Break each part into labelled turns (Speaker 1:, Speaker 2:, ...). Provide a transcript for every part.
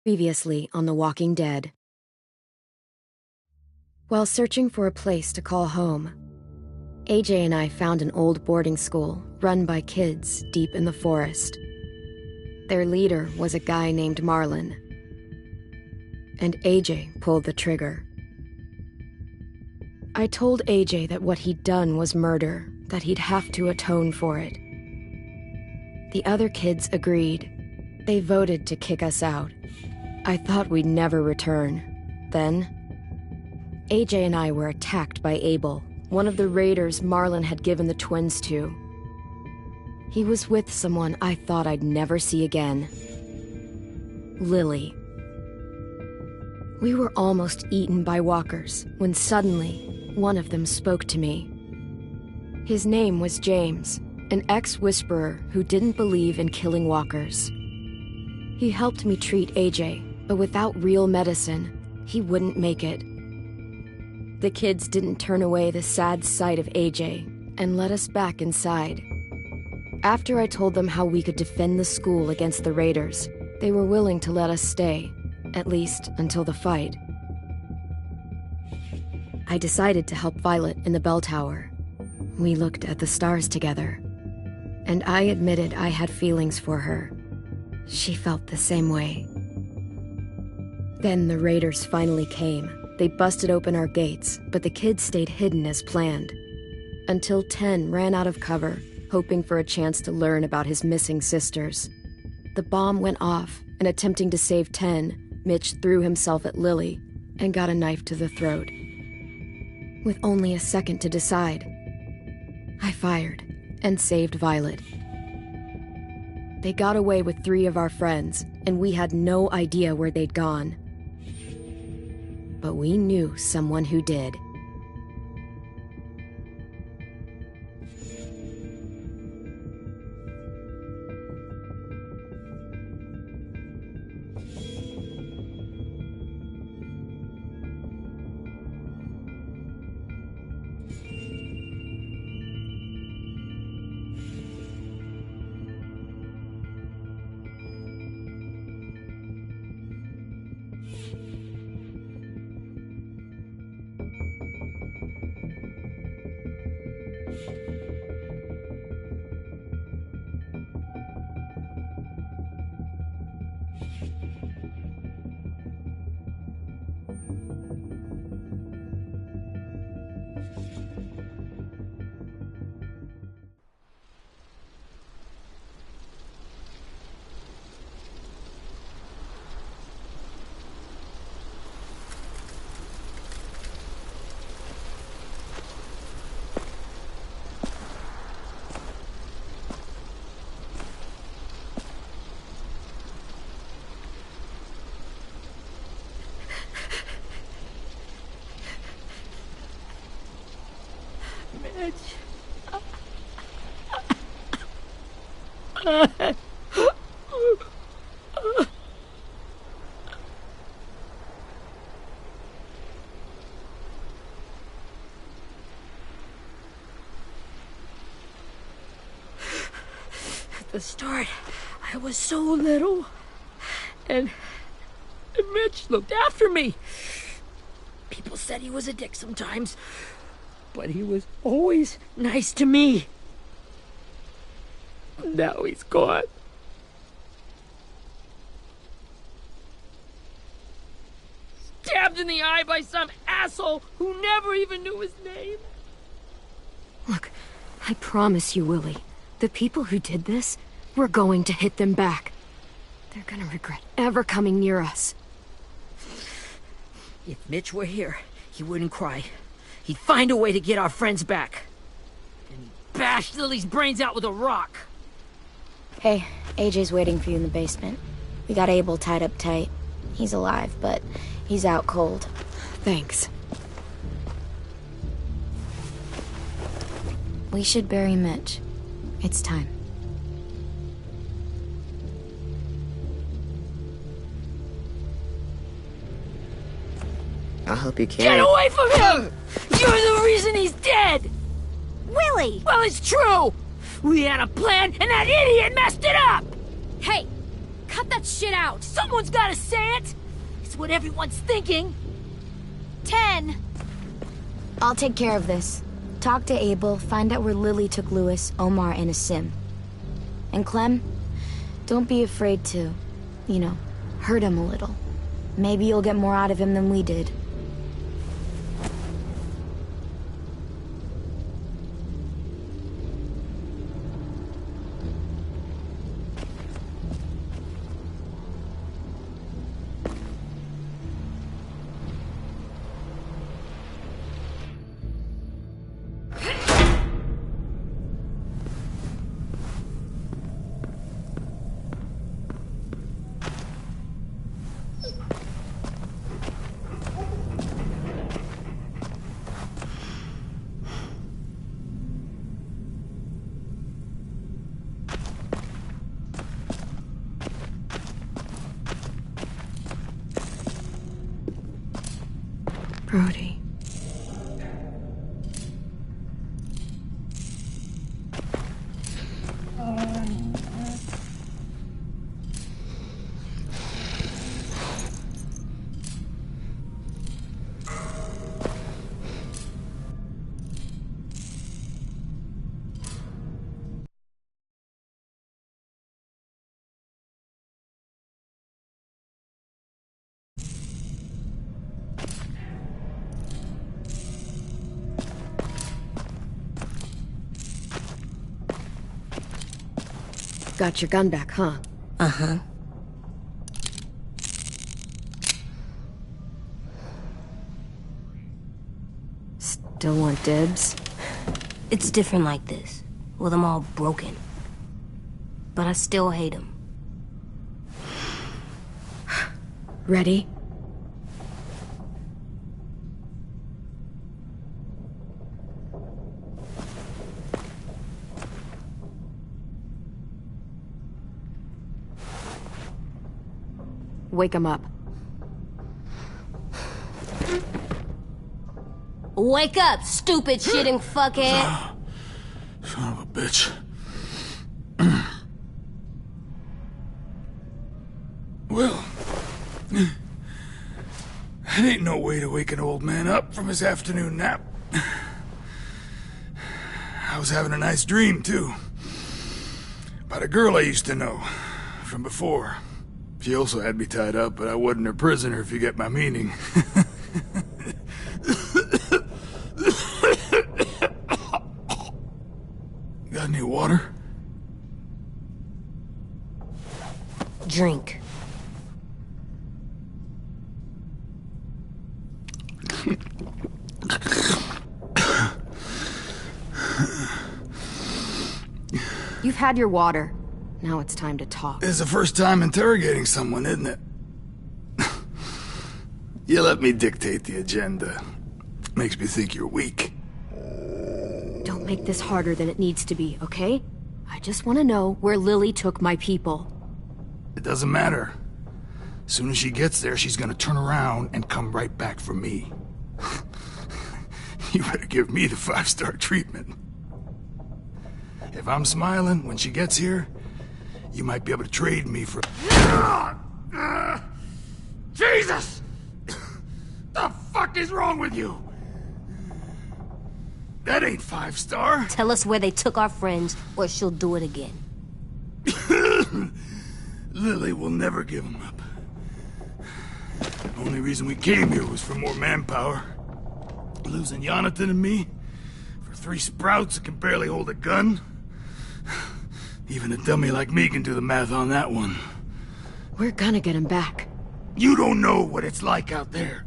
Speaker 1: Previously on The Walking Dead. While searching for a place to call home, AJ and I found an old boarding school run by kids deep in the forest. Their leader was a guy named Marlon, and AJ pulled the trigger. I told AJ that what he'd done was murder, that he'd have to atone for it. The other kids agreed. They voted to kick us out. I thought we'd never return. Then, AJ and I were attacked by Abel, one of the raiders Marlon had given the twins to. He was with someone I thought I'd never see again. Lily. We were almost eaten by walkers when suddenly one of them spoke to me. His name was James, an ex-whisperer who didn't believe in killing walkers. He helped me treat AJ, but without real medicine, he wouldn't make it. The kids didn't turn away the sad sight of AJ and let us back inside. After I told them how we could defend the school against the raiders, they were willing to let us stay, at least until the fight. I decided to help Violet in the bell tower. We looked at the stars together, and I admitted I had feelings for her. She felt the same way. Then the raiders finally came. They busted open our gates, but the kids stayed hidden as planned. Until Ten ran out of cover, hoping for a chance to learn about his missing sisters. The bomb went off, and attempting to save Ten, Mitch threw himself at Lily and got a knife to the throat. With only a second to decide, I fired and saved Violet. They got away with 3 of our friends, and we had no idea where they'd gone. But we knew someone who did.
Speaker 2: At the start, I was so little, and Mitch looked after me. People said he was a dick sometimes, but he was always nice to me. Now he's gone. Stabbed in the eye by some asshole who never even knew his name.
Speaker 1: Look, I promise you, Willie, the people who did this, we're going to hit them back. They're gonna regret ever coming near us.
Speaker 2: If Mitch were here, he wouldn't cry. He'd find a way to get our friends back. And he'd bash Lily's brains out with a rock.
Speaker 3: Hey, AJ's waiting for you in the basement. We got Abel tied up tight. He's alive, but he's out cold.
Speaker 1: Thanks.
Speaker 3: We should bury Mitch. It's time.
Speaker 4: I'll help you carry.
Speaker 2: Get away from him! You're the reason he's dead!
Speaker 3: Willie!
Speaker 2: Well, it's true! We had a plan, and that idiot messed it up!
Speaker 3: Hey!
Speaker 2: Cut that shit out! Someone's gotta say it! It's what everyone's thinking!
Speaker 3: 10! I'll take care of this. Talk to Abel, find out where Lily took Lewis, Omar, and Asim. And Clem, don't be afraid to, you know, hurt him a little. Maybe you'll get more out of him than we did.
Speaker 1: Brody. Got your gun back, huh?
Speaker 5: Uh-huh.
Speaker 1: Still want dibs?
Speaker 5: It's different like this, with them all broken. But I still hate him.
Speaker 1: Ready? Wake him up.
Speaker 5: Wake up, stupid shitting fuckhead!
Speaker 6: Son of a bitch. Well, that ain't no way to wake an old man up from his afternoon nap. I was having a nice dream, too. About a girl I used to know from before. She also had me tied up, but I wasn't her prisoner, if you get my meaning. Got any water?
Speaker 5: Drink.
Speaker 1: You've had your water. Now it's time to talk.
Speaker 6: It's the first time interrogating someone, isn't it? You let me dictate the agenda. Makes me think you're weak.
Speaker 1: Don't make this harder than it needs to be, okay? I just want to know where Lily took my people.
Speaker 6: It doesn't matter. As soon as she gets there, she's gonna turn around and come right back for me. You better give me the 5-star treatment. If I'm smiling when she gets here, you might be able to trade me for... Jesus! The fuck is wrong with you? That ain't 5-star.
Speaker 5: Tell us where they took our friends, or she'll do it again.
Speaker 6: Lily will never give them up. The only reason we came here was for more manpower. Losing Jonathan and me for 3 sprouts that can barely hold a gun. Even a dummy like me can do the math on that one.
Speaker 1: We're gonna get him back.
Speaker 6: You don't know what it's like out there.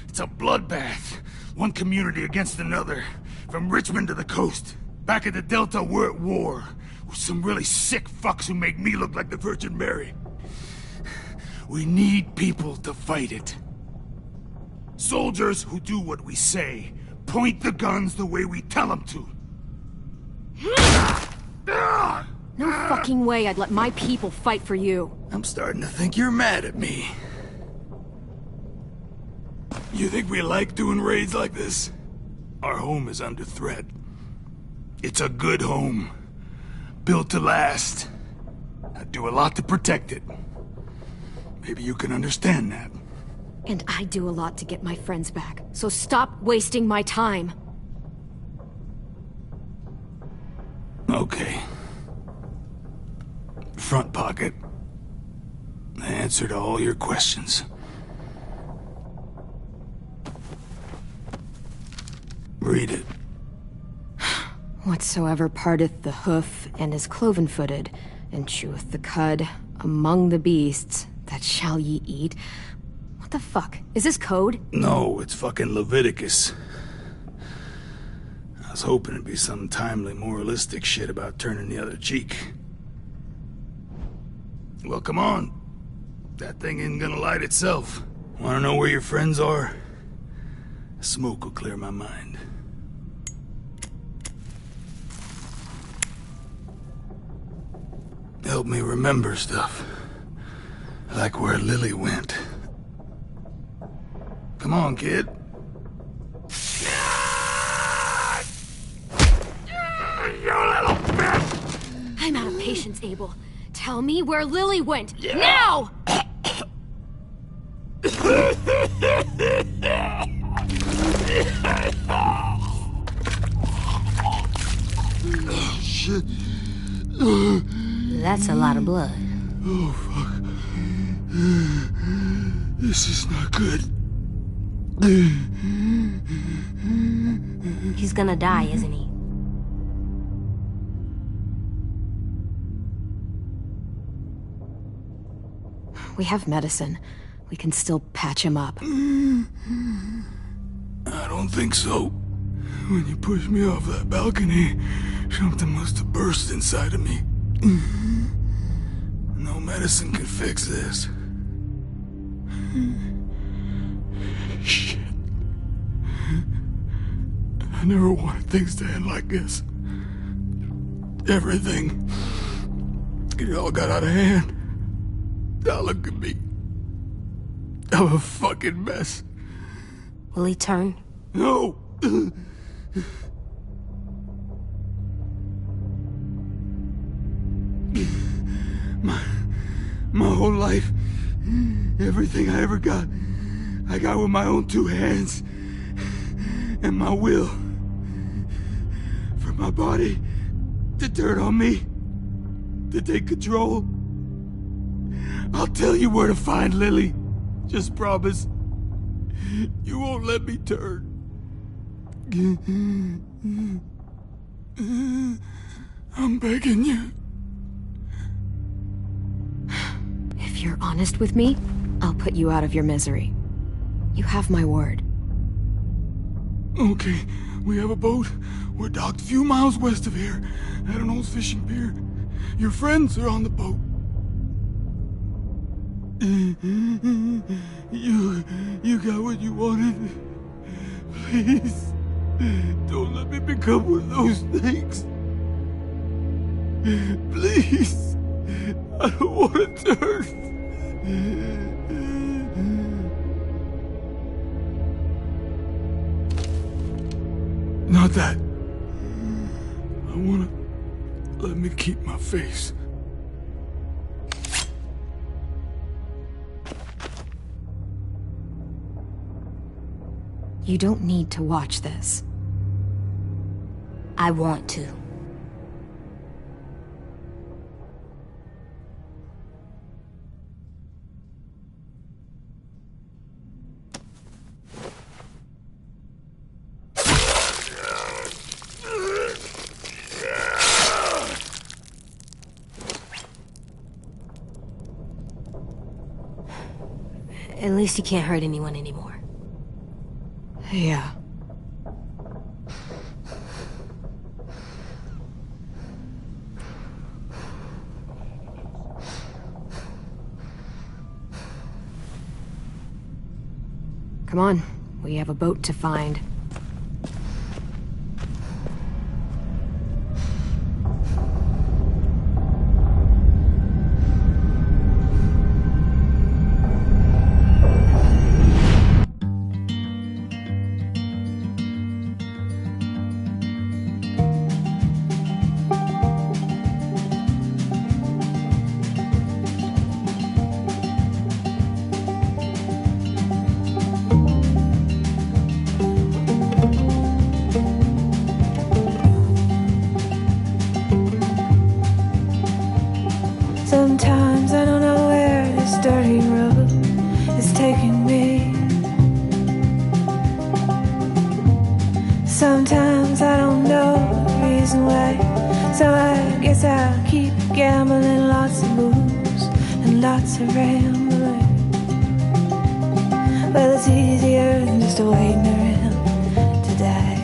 Speaker 6: It's a bloodbath. One community against another. From Richmond to the coast. Back at the Delta, we're at war. With some really sick fucks who make me look like the Virgin Mary. We need people to fight it. Soldiers who do what we say. Point the guns the way we tell them to.
Speaker 1: No fucking way I'd let my people fight for you.
Speaker 6: I'm starting to think you're mad at me. You think we like doing raids like this? Our home is under threat. It's a good home. Built to last. I'd do a lot to protect it. Maybe you can understand that.
Speaker 1: And I do a lot to get my friends back, so stop wasting my time.
Speaker 6: Okay. Front pocket. The answer to all your questions. Read it.
Speaker 1: Whatsoever parteth the hoof and is cloven-footed, and cheweth the cud among the beasts, that shall ye eat. What the fuck? Is this code?
Speaker 6: No, it's fucking Leviticus. I was hoping it'd be some timely moralistic shit about turning the other cheek. Well, come on. That thing ain't gonna light itself. Wanna know where your friends are? Smoke will clear my mind. Help me remember stuff. Like where Lily went. Come on, kid. You little bitch!
Speaker 1: I'm out of patience, Abel. Tell me where Lily went. Now!
Speaker 6: Shit.
Speaker 5: That's a lot of blood.
Speaker 6: Oh, fuck. This is not good.
Speaker 5: He's gonna die, isn't he?
Speaker 1: We have medicine. We can still patch him up.
Speaker 6: I don't think so. When you pushed me off that balcony, something must have burst inside of me. No medicine could fix this. Shit. I never wanted things to end like this. Everything. It all got out of hand. Now look at me. I'm a fucking mess.
Speaker 5: Will he turn?
Speaker 6: No! My whole life, everything I ever got, I got with my own two hands and my will. For my body to turn on me, to take control. I'll tell you where to find Lily. Just promise. You won't let me turn. I'm begging you.
Speaker 1: If you're honest with me, I'll put you out of your misery. You have my word.
Speaker 6: Okay, we have a boat. We're docked a few miles west of here, at an old fishing pier. Your friends are on the boat. You got what you wanted. Please, don't let me become one of those things. Please, I don't want to turn. Not that. I wanna let me keep my face.
Speaker 1: You don't need to watch this.
Speaker 5: I want to. At least he can't hurt anyone anymore.
Speaker 1: Yeah. Come on, we have a boat to find.
Speaker 7: Sometimes I don't know the reason why, so I guess I'll keep gambling. Lots of moves and lots of rambling. Well, it's easier than just waiting around to die.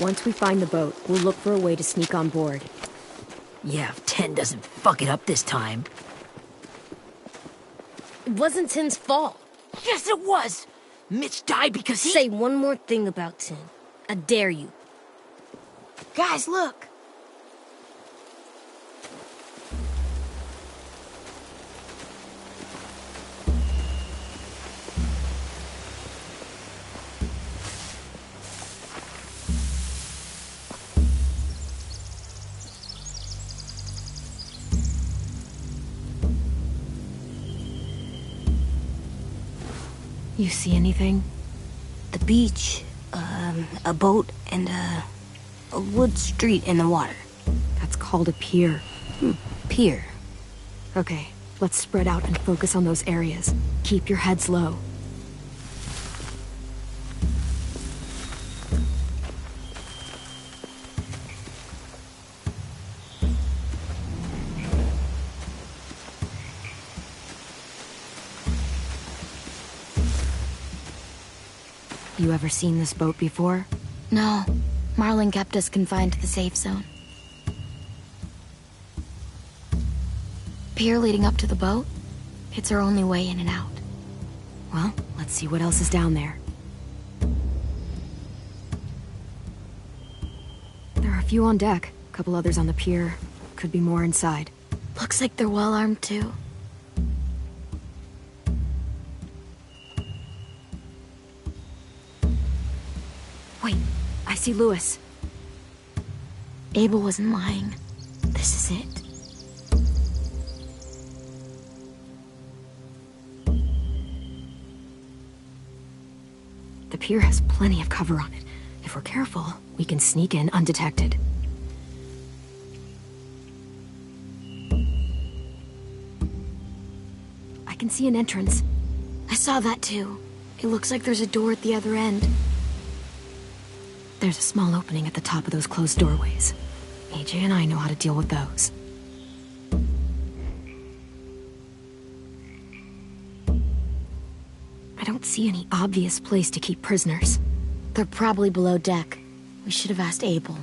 Speaker 1: Once we find the boat, we'll look for a way to sneak on board.
Speaker 2: Yeah, if 10 doesn't fuck it up this time.
Speaker 5: It wasn't Tin's fault.
Speaker 2: Yes, it was! Mitch died because he—
Speaker 5: Say one more thing about Tin. I dare you.
Speaker 3: Guys, look!
Speaker 1: You see anything?
Speaker 5: The beach, a boat, and a wood street in the water.
Speaker 1: That's called a pier.
Speaker 5: Pier.
Speaker 1: Okay, let's spread out and focus on those areas. Keep your heads low. You ever seen this boat before?
Speaker 3: No, Marlin kept us confined to the safe zone. Pier leading up to the boat? It's our only way in and out.
Speaker 1: Well, let's see what else is down there. There are a few on deck, a couple others on the pier. Could be more inside.
Speaker 3: Looks like they're well armed too.
Speaker 1: Wait, I see Louis.
Speaker 3: Abel wasn't lying. This is it.
Speaker 1: The pier has plenty of cover on it. If we're careful, we can sneak in undetected. I can see an entrance.
Speaker 3: I saw that too. It looks like there's a door at the other end.
Speaker 1: There's a small opening at the top of those closed doorways. AJ and I know how to deal with those. I don't see any obvious place to keep prisoners.
Speaker 3: They're probably below deck. We should have asked Abel.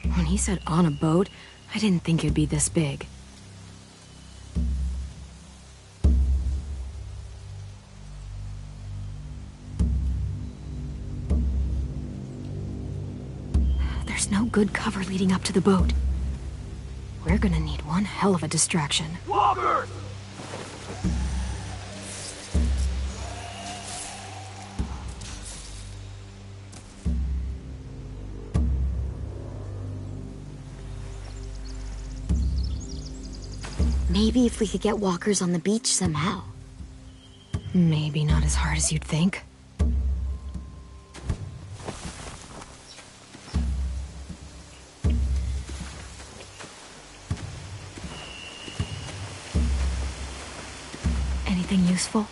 Speaker 1: When he said on a boat, I didn't think it'd be this big. There's no good cover leading up to the boat. We're gonna need one hell of a distraction.
Speaker 6: Walker!
Speaker 3: Maybe if we could get walkers on the beach somehow.
Speaker 1: Maybe not as hard as you'd think. Anything useful?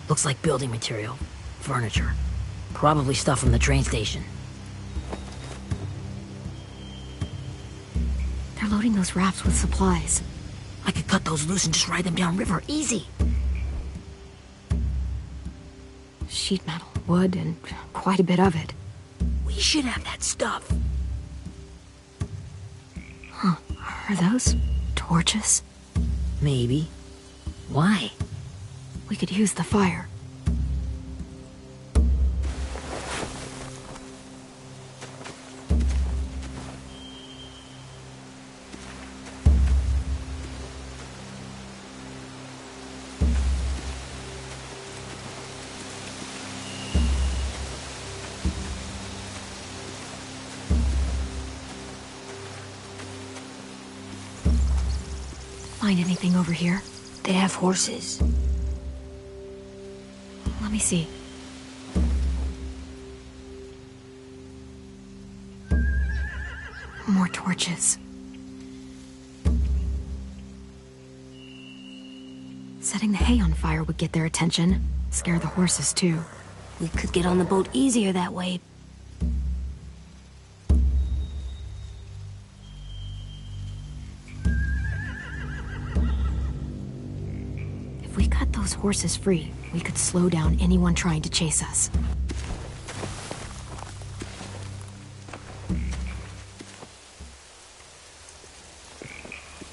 Speaker 2: Looks like building material. Furniture. Probably stuff from the train station.
Speaker 1: They're loading those rafts with supplies.
Speaker 2: I could cut those loose and just ride them downriver. Easy.
Speaker 1: Sheet metal, wood, and quite a bit of it.
Speaker 2: We should have that stuff.
Speaker 1: Huh. Are those torches?
Speaker 2: Maybe. Why?
Speaker 1: We could use the fire. Find anything over here?
Speaker 5: They have horses.
Speaker 1: Let me see. More torches. Setting the hay on fire would get their attention. Scare the horses, too.
Speaker 5: We could get on the boat easier that way.
Speaker 1: If we cut those horses free, we could slow down anyone trying to chase us.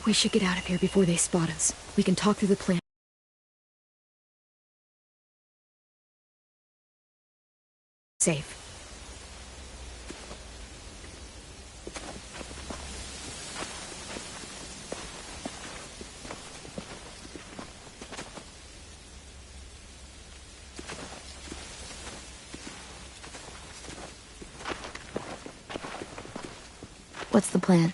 Speaker 1: We should get out of here before they spot us. We can talk through the plan. Safe.
Speaker 3: What's the plan?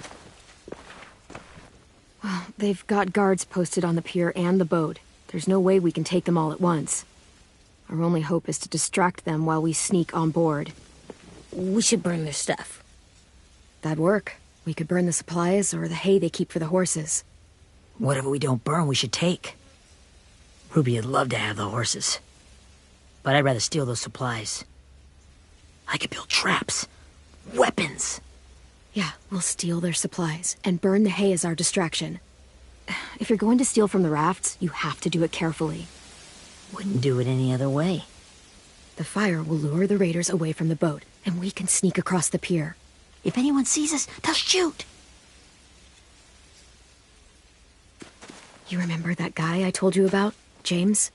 Speaker 1: Well, they've got guards posted on the pier and the boat. There's no way we can take them all at once. Our only hope is to distract them while we sneak on board.
Speaker 5: We should burn their stuff.
Speaker 1: That'd work. We could burn the supplies or the hay they keep for the horses.
Speaker 2: Whatever we don't burn, we should take. Ruby would love to have the horses. But I'd rather steal those supplies. I could build traps. Weapons.
Speaker 1: Yeah, we'll steal their supplies and burn the hay as our distraction. If you're going to steal from the rafts, you have to do it carefully.
Speaker 2: Wouldn't do it any other way.
Speaker 1: The fire will lure the raiders away from the boat, and we can sneak across the pier.
Speaker 2: If anyone sees us, they'll shoot.
Speaker 1: You remember that guy I told you about, James?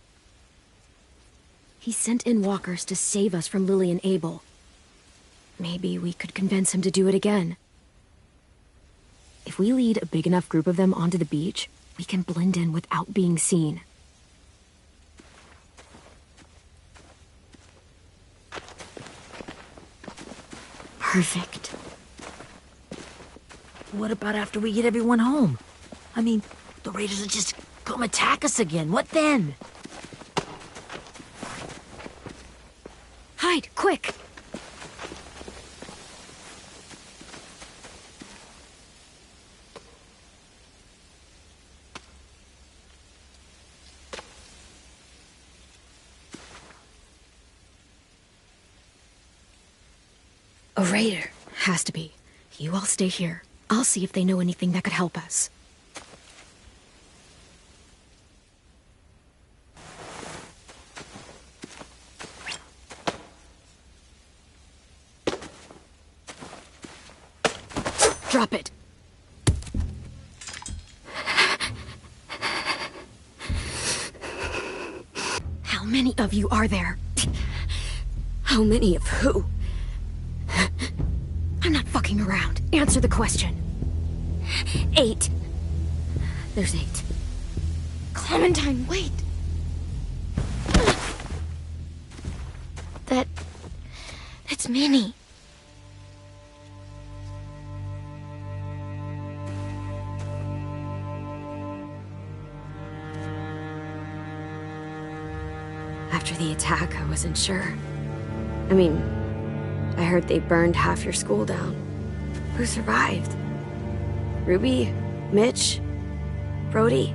Speaker 1: He sent in walkers to save us from Lily and Abel. Maybe we could convince him to do it again. If we lead a big enough group of them onto the beach, we can blend in without being seen. Perfect.
Speaker 2: What about after we get everyone home? I mean, the raiders will just come attack us again. What then?
Speaker 1: Hide, quick! A raider. Has to be. You all stay here. I'll see if they know anything that could help us. Drop it. How many of you are there?
Speaker 5: How many of who?
Speaker 1: I'm not fucking around. Answer the question.
Speaker 5: 8. There's 8.
Speaker 3: Clementine, wait! That's Minnie.
Speaker 1: After the attack, I wasn't sure. I mean, I heard they burned half your school down. Who survived? Ruby? Mitch? Brody?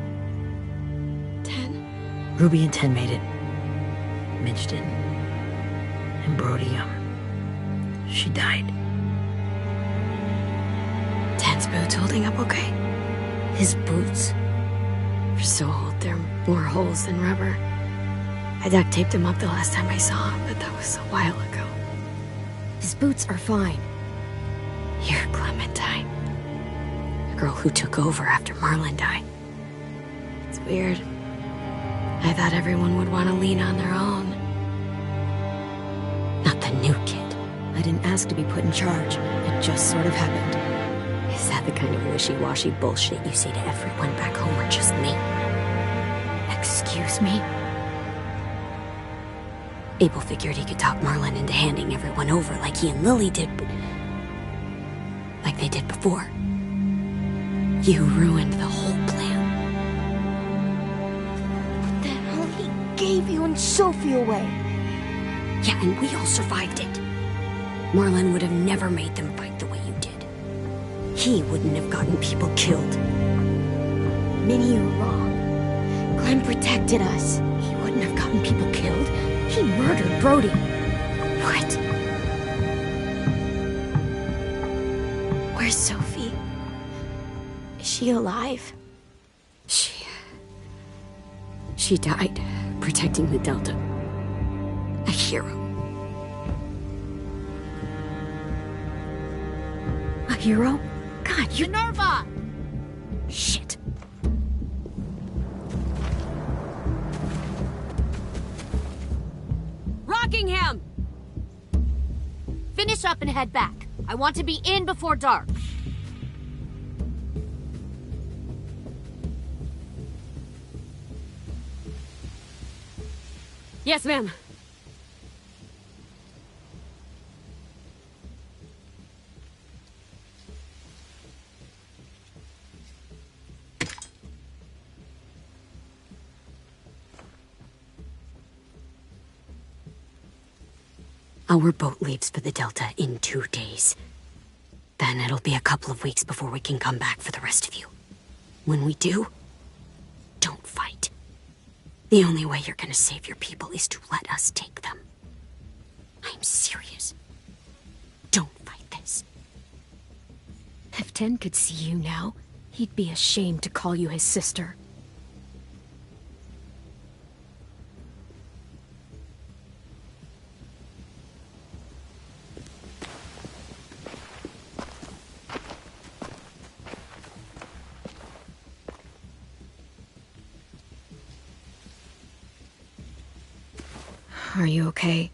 Speaker 1: 10?
Speaker 2: Ruby and 10 made it. Mitch didn't. And Brody, she died.
Speaker 1: 10's boots holding up okay?
Speaker 5: His boots.
Speaker 1: They're so old, there are more holes than rubber. I duct taped him up the last time I saw him, but that was a while ago. His boots are fine. Here, Clementine. girl who took over after Marlon died. It's weird. I thought everyone would want to lean on their own. Not the new kid. I didn't ask to be put in charge. It just sort of happened. Is that the kind of wishy-washy bullshit you say to everyone back home, or just me? Excuse me? Abel figured he could talk Marlon into handing everyone over like he and Lily did, but... like they did before. You ruined the whole plan.
Speaker 3: What the hell? He gave you and Sophie away.
Speaker 1: Yeah, and we all survived it. Marlon would have never made them fight the way you did. He wouldn't have gotten people killed.
Speaker 3: Minnie, you're wrong. Clem protected us.
Speaker 1: He wouldn't have gotten people killed. He murdered Brody.
Speaker 3: What? Where's Sophie? Is she alive?
Speaker 1: She died protecting the Delta. A hero. A hero? God, you...
Speaker 3: Minerva!
Speaker 1: Shit.
Speaker 8: Rockingham! Finish up and head back. I want to be in before dark.
Speaker 1: Yes, ma'am. Our boat leaves for the Delta in 2 days. Then it'll be a couple of weeks before we can come back for the rest of you. When we do, don't fight. The only way you're gonna save your people is to let us take them. I'm serious. Don't fight this. If Ten could see you now, he'd be ashamed to call you his sister. Are you okay?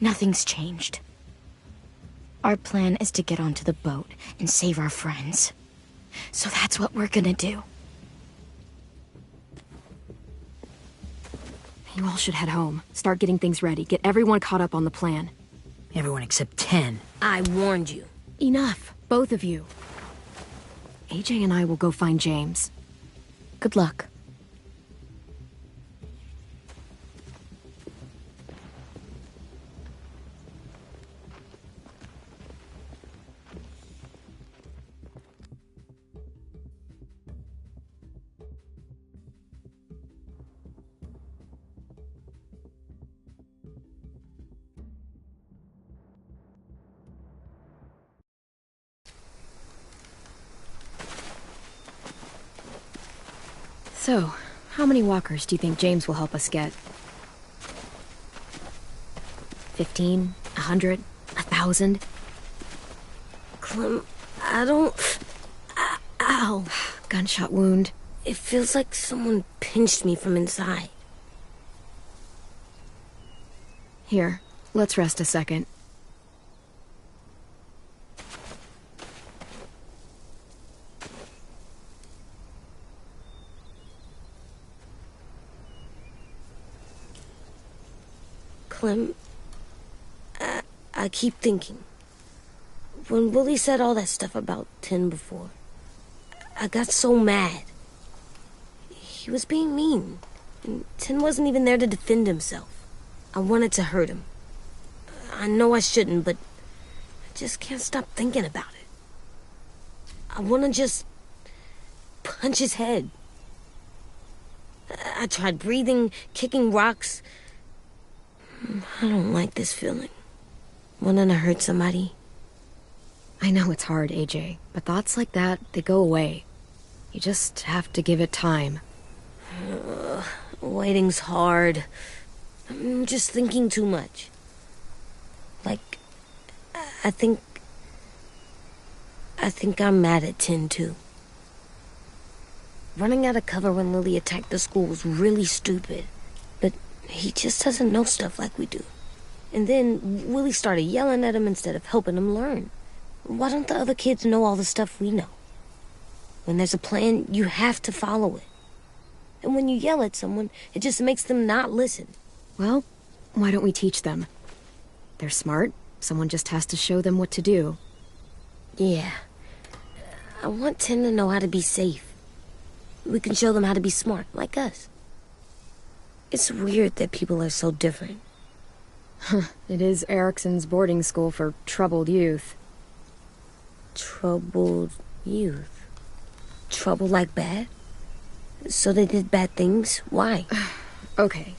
Speaker 3: Nothing's changed. Our plan is to get onto the boat and save our friends. So that's what we're gonna do.
Speaker 1: You all should head home. Start getting things ready. Get everyone caught up on the plan.
Speaker 2: Everyone except 10.
Speaker 5: I warned you.
Speaker 1: Enough, both of you. AJ and I will go find James.
Speaker 3: Good luck.
Speaker 1: So, how many walkers do you think James will help us get? 15? 100? 1,000?
Speaker 5: Clem, I don't... Ow.
Speaker 1: Gunshot wound.
Speaker 5: It feels like someone pinched me from inside.
Speaker 1: Here, let's rest a second.
Speaker 5: Clem, I keep thinking. When Willie said all that stuff about Tin before, I got so mad. He was being mean, and Tin wasn't even there to defend himself. I wanted to hurt him. I know I shouldn't, but I just can't stop thinking about it. I want to just punch his head. I tried breathing, kicking rocks. I don't like this feeling. Wanting to hurt somebody.
Speaker 1: I know it's hard, AJ, but thoughts like that, they go away. You just have to give it time.
Speaker 5: Waiting's hard. I'm just thinking too much. Like, I think I think I'm mad at Tin, too. Running out of cover when Lily attacked the school was really stupid. But he just doesn't know stuff like we do. And then Willie started yelling at him instead of helping him learn. Why don't the other kids know all the stuff we know? When there's a plan, you have to follow it. And when you yell at someone, it just makes them not listen.
Speaker 1: Well, why don't we teach them? They're smart. Someone just has to show them what to do.
Speaker 5: Yeah. I want Tin to know how to be safe. We can show them how to be smart, like us. It's weird that people are so different.
Speaker 1: It is Erickson's boarding school for troubled youth.
Speaker 5: Troubled youth? Trouble like bad? So they did bad things? Why?
Speaker 1: Okay,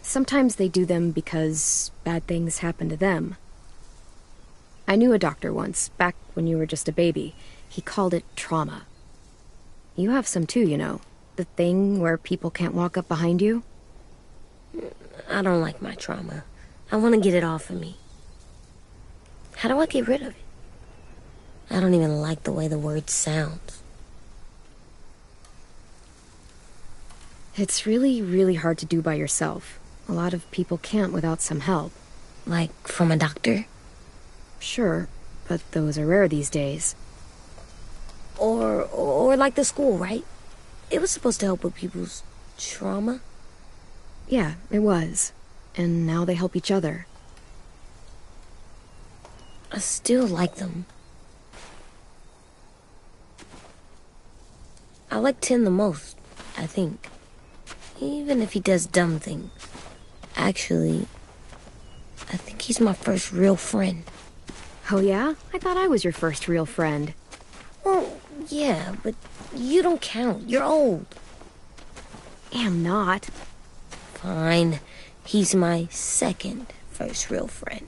Speaker 1: sometimes they do them because bad things happen to them. I knew a doctor once, back when you were just a baby. He called it trauma. You have some too, you know. The thing where people can't walk up behind you.
Speaker 5: I don't like my trauma. I want to get it off of me. How do I get rid of it? I don't even like the way the word sounds.
Speaker 1: It's really, really hard to do by yourself. A lot of people can't without some help.
Speaker 5: Like from a doctor?
Speaker 1: Sure, but those are rare these days.
Speaker 5: Or like the school, right? It was supposed to help with people's trauma.
Speaker 1: Yeah, it was. And now they help each other.
Speaker 5: I still like them. I like Tin the most, I think. Even if he does dumb things. Actually, I think he's my first real friend.
Speaker 1: Oh yeah? I thought I was your first real friend.
Speaker 5: Well, yeah, but you don't count. You're old.
Speaker 1: Am not.
Speaker 5: Fine. He's my second first real friend.